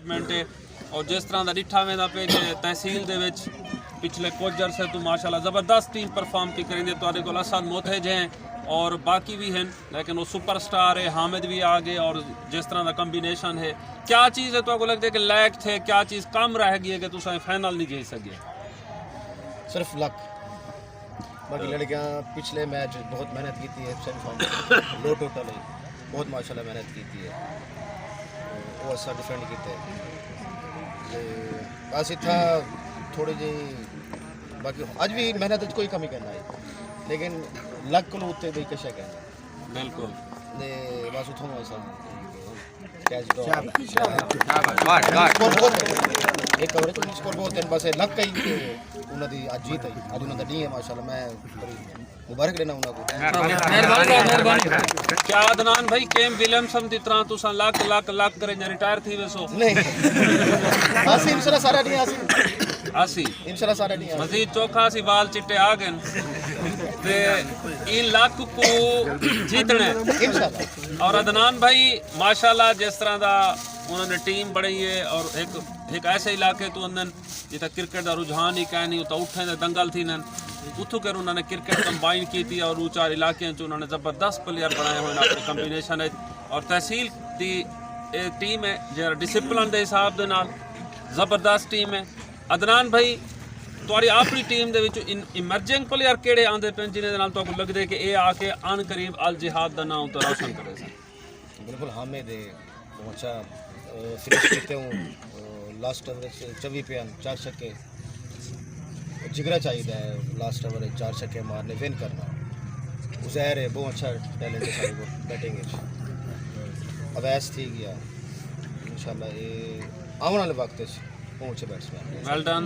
ਹੈ और जिस तरह का डिठा वेंदा पे तहसील दे विच पिछले कुछ अरसे तो माशाल्लाह ज़बरदस्त टीम परफॉर्म की करेंगे। तुहाडे कोल असद मोतहज हैं और बाकी भी हैं, लेकिन वो सुपरस्टार है, हामिद भी आ गए और जिस तरह का कम्बिनेशन है, क्या चीज़ है तो आपको लगता है कि लायक थे, क्या चीज़ कम रह गई है कि तुम फाइनल नहीं जीत सके? सिर्फ लक। बाकी लड़कियां पिछले मैच बहुत मेहनत की है, सेमीफाइनल लो टोटल है, बहुत माशाल्लाह मेहनत की है, वो अच्छा डिफेंड किया है। बस इतना थोड़ी जी बाकी अज भी मेहनत कोई कमी करना है, लेकिन लक को उत्ते भी कशा कहना बिल्कुल ते बस उथों ऐसा कैच एक कवर तो स्कोर बहुत है, बस लक का ही उन्हों की अज जीत है, अज उन्होंने नहीं है माशाल्लाह। मैं मुबारक देना उन्होंने। क्या अदनान भाई केम विलियमसन की तरह तुसा लक लक लक करे रिटायर थी वैसो नहीं आसी इंशाल्लाह सारा नहीं आसी इंशाल्लाह सारा नहीं मजीद चौखा सी बाल चिट्टे आ गए ते इन लक को जीतना इंशाल्लाह। और अदनान भाई माशाल्लाह जिस तरह का उन्होंने टीम बनाई है और एक ऐसे इलाके तो अंदर जितना क्रिकेट का रुझान ही कह नहीं तो उठे दे दंगल थी न उतों कर उन्होंने क्रिकेट कंबाइन की थी और चार इलाके उन्होंने ज़बरदस्त प्लेयर बनाए हुए अपने कंबीनेशन है और तहसील की टीम है जो डिसिपलिन के हिसाब के नाल ज़बरदस्त टीम है। अदनान भाई तुहारी अपनी टीम के इमरजिंग प्लेयर किहड़े आंदे पे जिन्हें तुहानू लगदे कि ये आके अन करीब अल जिहाद का नाम तो रोशन करे सन? बिल्कुल हामिद है, अच्छा फिनिश करते हूँ लास्ट ओवर 24 पे 4 छक्के, जिगरा चाहिए है लास्ट ओवर 4 छक्के मारने विन करना। उजैर है बहुत अच्छा टैलेंट है सारे को बैटिंग अवैस थी गया इंशाल्लाह ये आने वाले वक्त पहुंचे बैट्समैन। Well done.